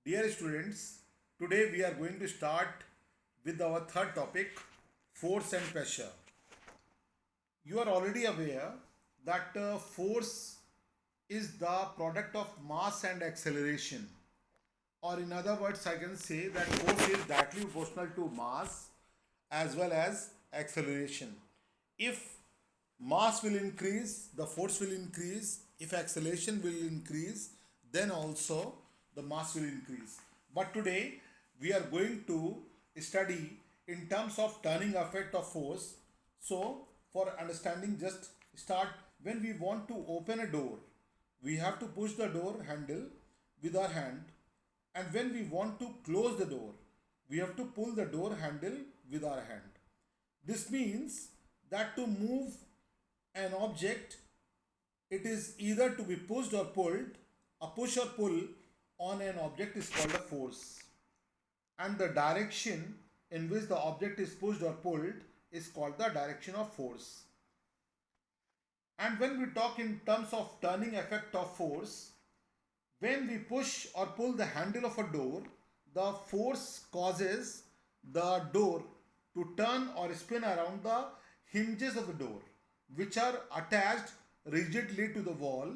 Dear students, today we are going to start with our third topic, force and pressure. You are already aware that force is the product of mass and acceleration. Or in other words, I can say that force is directly proportional to mass as well as acceleration. If mass will increase, the force will increase. If acceleration will increase, then also the mass will increase. But today we are going to study in terms of turning effect of force. So for understanding, just start when we want to open a door, we have to push the door handle with our hand, and when we want to close the door, we have to pull the door handle with our hand. This means that to move an object, it is either to be pushed or pulled. A push or pull on an object is called a force, and the direction in which the object is pushed or pulled is called the direction of force. And when we talk in terms of turning effect of force, when we push or pull the handle of a door, the force causes the door to turn or spin around the hinges of the door, which are attached rigidly to the wall.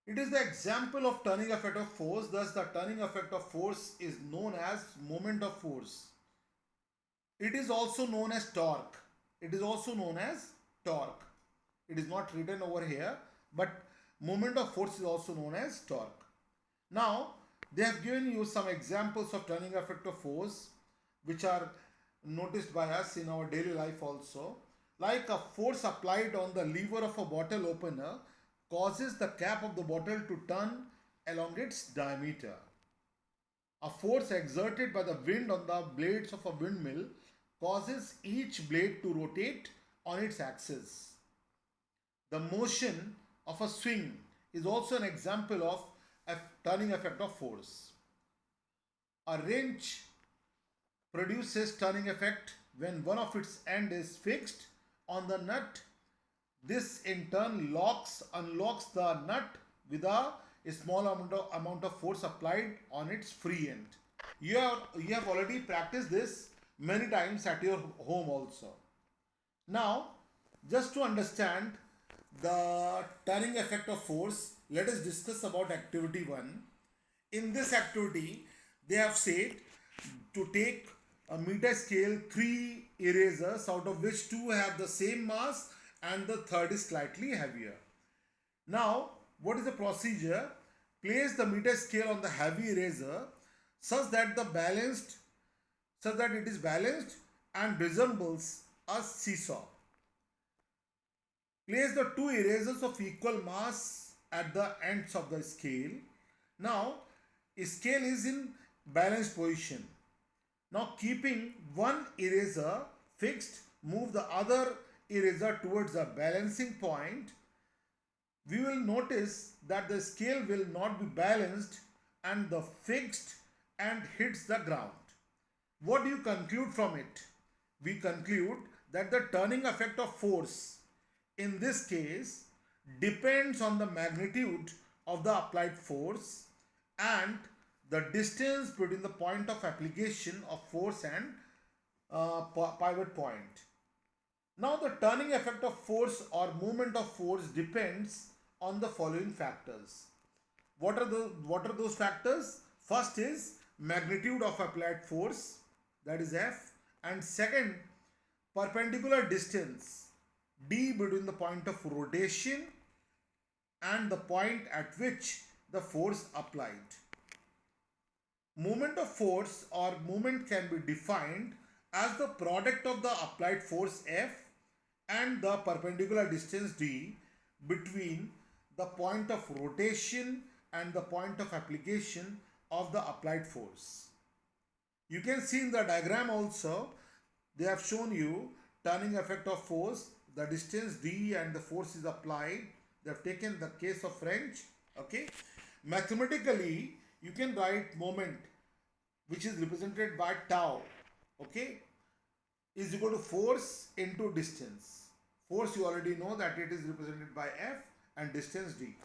It is the example of turning effect of force. Thus, the turning effect of force is known as moment of force. It is also known as torque. It is also known as torque. It is not written over here, but moment of force is also known as torque. Now, they have given you some examples of turning effect of force which are noticed by us in our daily life also. Like a force applied on the lever of a bottle opener causes the cap of the bottle to turn along its diameter. A force exerted by the wind on the blades of a windmill causes each blade to rotate on its axis. The motion of a swing is also an example of a turning effect of force. A wrench produces turning effect when one of its end is fixed on the nut. This in turn unlocks the nut with a small amount of force applied on its free end. You have already practiced this many times at your home also. Now, just to understand the turning effect of force, let us discuss about activity 1. In this activity, they have said to take a meter scale 3 erasers, out of which 2 have the same mass and the third is slightly heavier. Now, what is the procedure? Place the meter scale on the heavy eraser such that it is balanced and resembles a seesaw. Place the two erasers of equal mass at the ends of the scale. Now, scale is in balanced position. Now, keeping one eraser fixed, move the other eraser towards the balancing point. We will notice that the scale will not be balanced and the fixed and hits the ground. What do you conclude from it? We conclude that the turning effect of force in this case depends on the magnitude of the applied force and the distance between the point of application of force and pivot point. Now, the turning effect of force or movement of force depends on the following factors. What are those factors? First is magnitude of applied force, that is F, and second, perpendicular distance d between the point of rotation and the point at which the force applied. Moment of force or moment can be defined as the product of the applied force F and the perpendicular distance d between the point of rotation and the point of application of the applied force. You can see in the diagram also, they have shown you turning effect of force, the distance d and the force is applied. They have taken the case of wrench. Okay. Mathematically, you can write moment, which is represented by tau. Okay, is equal to force into distance. Force, you already know that it is represented by F and distance d.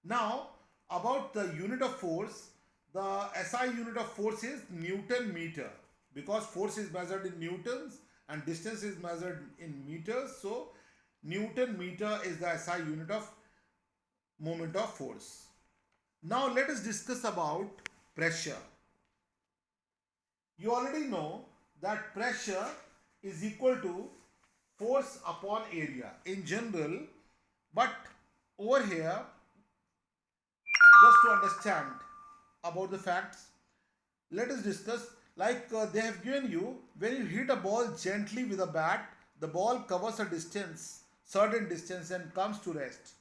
Now, about the unit of force, The SI unit of force is Newton meter, because force is measured in newtons and distance is measured in meters. So Newton meter is the SI unit of moment of force. Now let us discuss about pressure. You already know that pressure is equal to force upon area in general, but over here, just to understand about the facts, let us discuss. They have given you, when you hit a ball gently with a bat, the ball covers a distance, certain distance, and comes to rest.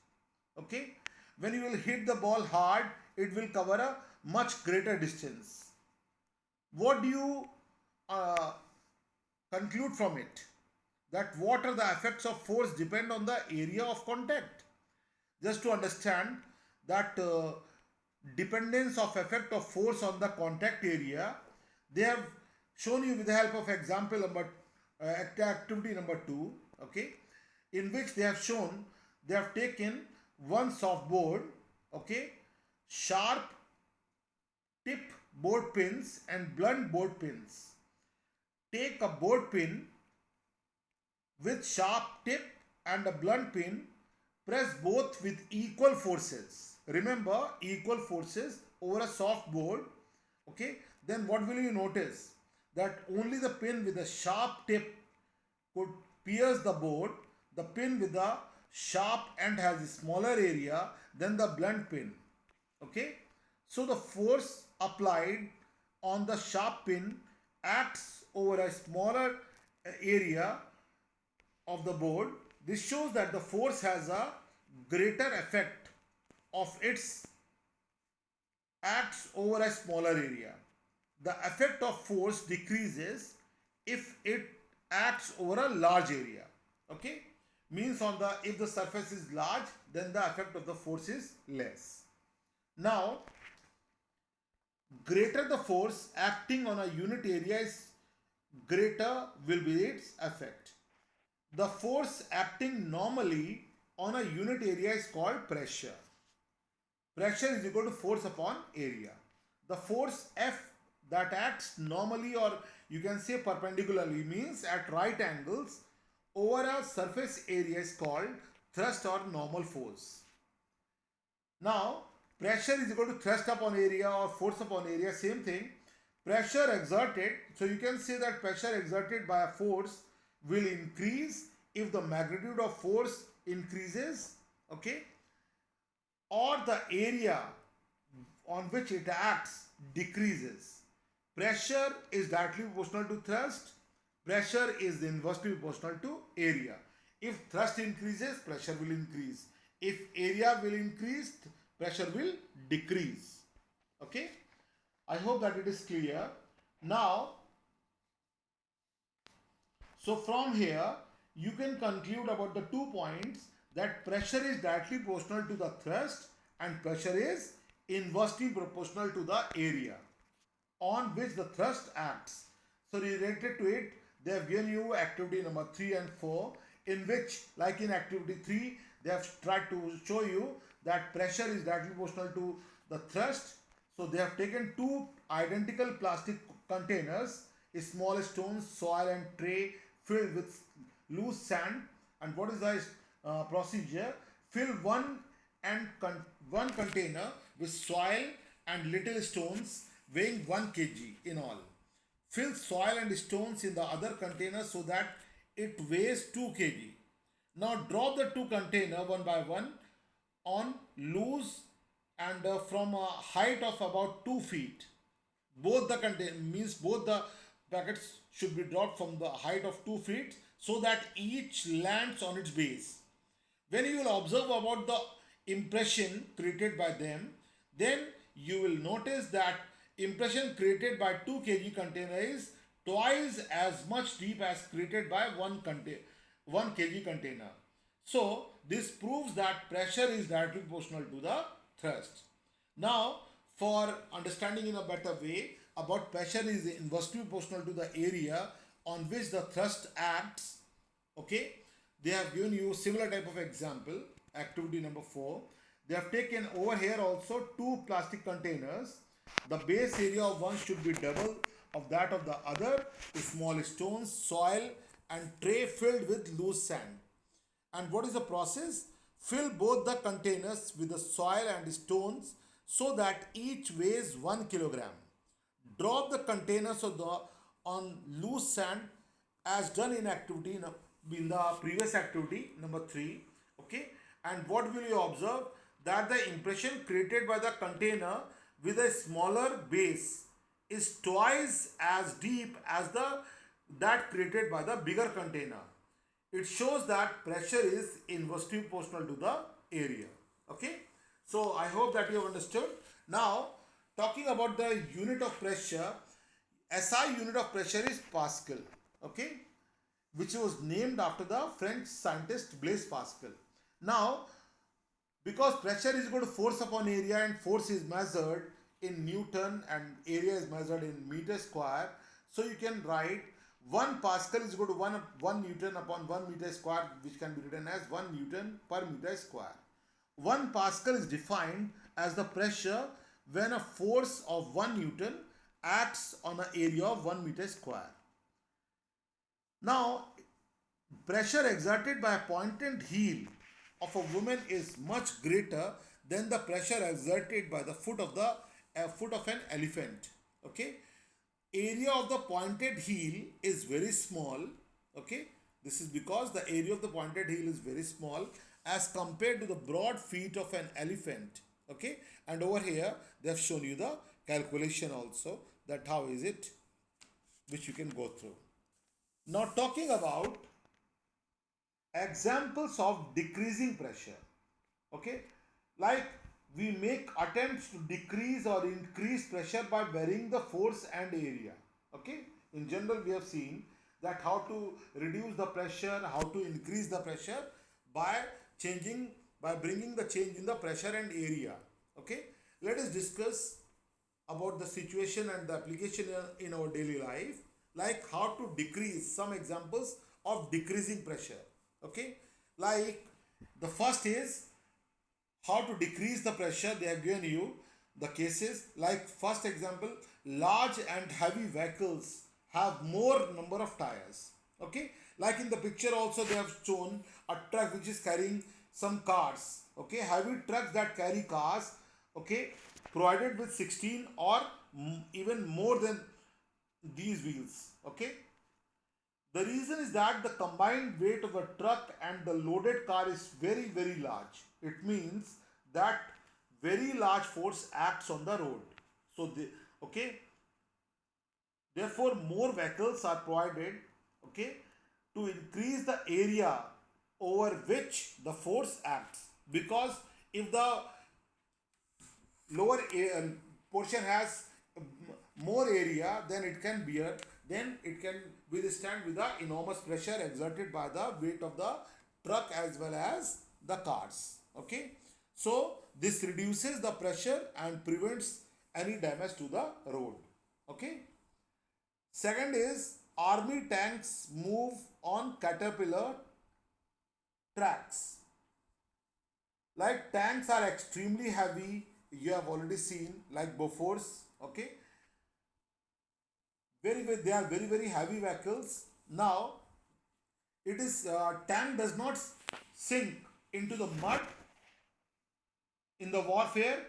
Okay, when you will hit the ball hard, it will cover a much greater distance. What do you uh, conclude from it? That what are the effects of force depend on the area of contact. Just to understand that dependence of effect of force on the contact area, they have shown you with the help of example number activity number 2, okay, in which they have shown, they have taken one soft board, okay, sharp tip board pins and blunt board pins. Take a board pin with sharp tip and a blunt pin, press both with equal forces. Remember, equal forces over a soft board. Okay, then what will you notice? That only the pin with a sharp tip could pierce the board. The pin with the sharp end has a smaller area than the blunt pin. Okay, so the force applied on the sharp pin acts over a smaller area of the board. This shows that the force has a greater effect of its acts over a smaller area. The effect of force decreases if it acts over a large area. Okay, means on the, if the surface is large, then the effect of the force is less. Now, greater the force acting on a unit area is, greater will be its effect. The force acting normally on a unit area is called pressure. Pressure is equal to force upon area. The force F that acts normally, or you can say perpendicularly, means at right angles over a surface area, is called thrust or normal force. Now, pressure is equal to thrust upon area or force upon area, same thing. Pressure exerted, so you can say that pressure exerted by a force will increase if the magnitude of force increases, okay, or the area on which it acts decreases. Pressure is directly proportional to thrust. Pressure is inversely proportional to area. If thrust increases, pressure will increase. If area will increase, pressure will decrease. Okay, I hope that it is clear. Now, so from here, you can conclude about the 2 points, that pressure is directly proportional to the thrust and pressure is inversely proportional to the area on which the thrust acts. So related to it, they have given you activity number 3 and 4, in which, like in activity 3, they have tried to show you that pressure is directly proportional to the thrust. So they have taken two identical plastic containers, a small stone, soil and tray filled with loose sand. And what is the procedure? Fill one container with soil and little stones weighing 1 kg in all. Fill soil and stones in the other container so that it weighs 2 kg. Now drop the two container one by one on loose and from a height of about 2 feet. Both the contain means both the packets should be dropped from the height of 2 feet so that each lands on its base. When you will observe about the impression created by them, then you will notice that impression created by 2 kg container is twice as much deep as created by 1 kg container. So this proves that pressure is directly proportional to the thrust. Now, for understanding in a better way about pressure is inversely proportional to the area on which the thrust acts, okay, they have given you similar type of example, activity number 4. They have taken over here also two plastic containers The base area of one should be double of that of the other. Small stones, soil, and tray filled with loose sand. And what is the process? Fill both the containers with the soil and stones so that each weighs 1 kilogram. Drop the containers of the on loose sand as done in in the previous activity number 3. Okay, and what will you observe? That the impression created by the container with a smaller base is twice as deep as the that created by the bigger container. It shows that pressure is inversely proportional to the area. Okay, so I hope that you have understood. Now, talking about the unit of pressure, SI unit of pressure is Pascal. Okay, which was named after the French scientist Blaise Pascal. Now, because pressure is equal to force upon area and force is measured in Newton and area is measured in meter square, so you can write 1 Pascal is equal to 1 Newton upon 1 meter square, which can be written as 1 Newton per meter square. 1 Pascal is defined as the pressure when a force of 1 Newton acts on an area of 1 meter square. Now, pressure exerted by a pointed heel of a woman is much greater than the pressure exerted by the foot of an elephant. Okay, area of the pointed heel is very small. Okay, this is because the area of the pointed heel is very small as compared to the broad feet of an elephant. Okay, and over here they have shown you the calculation also, that how is it, which you can go through. Now, talking about examples of decreasing pressure. Okay, like we make attempts to decrease or increase pressure by varying the force and area. Okay, in general we have seen that how to reduce the pressure, how to increase the pressure by bringing the change in the pressure and area. Okay, let us discuss about the situation and the application in our daily life, like how to decrease, some examples of decreasing pressure. Okay, like the first is how to decrease the pressure. They have given you the cases, like first example, large and heavy vehicles have more number of tires. Okay, like in the picture also they have shown a truck which is carrying some cars. Okay, heavy trucks that carry cars, okay, provided with 16 or even more than these wheels. Okay, the reason is that the combined weight of the truck and the loaded car is very large. It means that very large force acts on the road. So okay, therefore more vehicles are provided, okay, to increase the area over which the force acts. Because if the lower portion has more area, then it can bear, then it can withstand with the enormous pressure exerted by the weight of the truck as well as the cars. Okay, so this reduces the pressure and prevents any damage to the road. Okay, second is army tanks move on caterpillar tracks. Like tanks are extremely heavy, you have already seen, like Bofors. Okay, they are very heavy vehicles. Now it is tank does not sink into the mud in the warfare.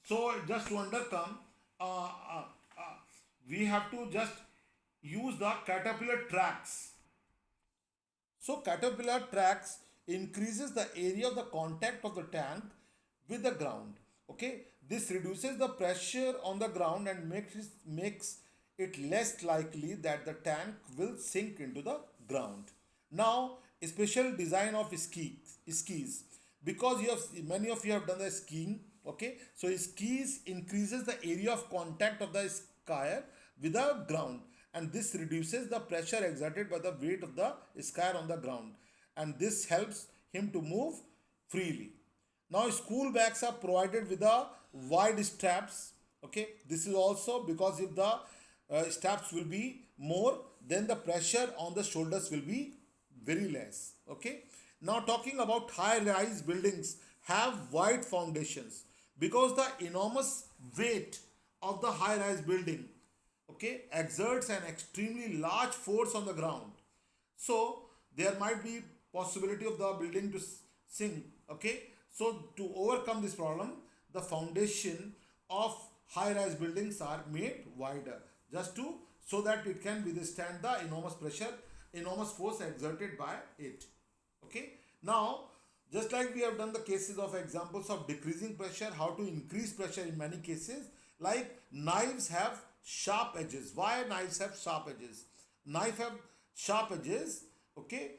So just to undercome, uh, uh, uh, we have to just use the caterpillar tracks. So caterpillar tracks increases the area of the contact of the tank with the ground. Okay, this reduces the pressure on the ground and makes it less likely that the tank will sink into the ground. Now, a special design of skis, because many of you have done the skiing. Okay, so skis increases the area of contact of the skier with the ground, and this reduces the pressure exerted by the weight of the skier on the ground, and this helps him to move freely. Now, school bags are provided with the wide straps. Okay, this is also because if the straps will be more, then the pressure on the shoulders will be very less. Okay, now talking about high rise buildings have wide foundations because the enormous weight of the high-rise building, okay, exerts an extremely large force on the ground. So there might be possibility of the building to sink. Okay, so to overcome this problem, the foundation of high-rise buildings are made wider, just to so that it can withstand the enormous pressure, enormous force exerted by it. Okay, now just like we have done the cases of examples of decreasing pressure, how to increase pressure in many cases, like knives have sharp edges. Why knives have sharp edges? Knife have sharp edges, okay.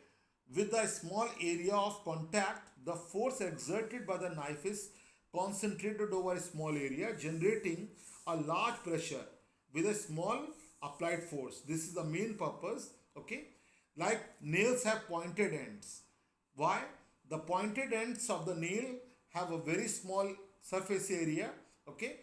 With a small area of contact, the force exerted by the knife is concentrated over a small area, generating a large pressure with a small applied force. This is the main purpose, okay. Like nails have pointed ends. Why? The pointed ends of the nail have a very small surface area, okay.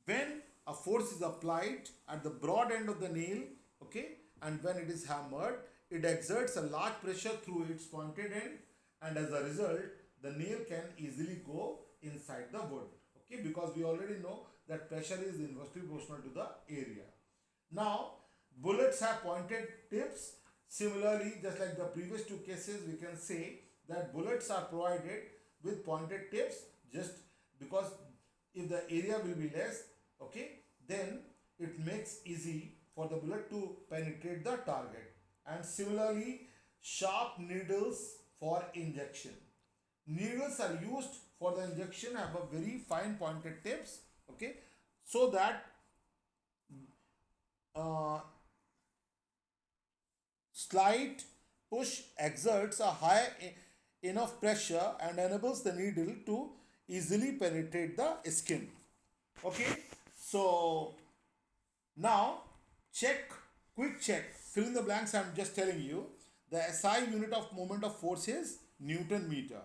When a force is applied at the broad end of the nail, okay, and when it is hammered, it exerts a large pressure through its pointed end, and as a result, the nail can easily go inside the wood, okay, because we already know that pressure is inversely proportional to the area. Now, bullets have pointed tips. Similarly, just like the previous two cases, we can say that bullets are provided with pointed tips, just because if the area will be less, okay, then it makes easy for the bullet to penetrate the target. And similarly, sharp needles for injection. Needles are used for the injection, have a very fine pointed tips, okay, so that uh, slight push exerts a high enough pressure and enables the needle to easily penetrate the skin. Okay, so now check, quick check, fill in the blanks. I'm just telling you the SI unit of moment of force is Newton meter.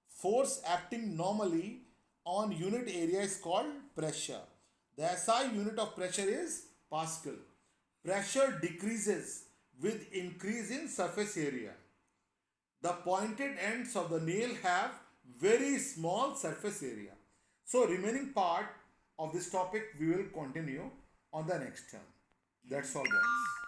Force acting normally on unit area is called pressure. The SI unit of pressure is Pascal. Pressure decreases with increase in surface area. The pointed ends of the nail have very small surface area. So remaining part of this topic we will continue on the next term. That's all, guys.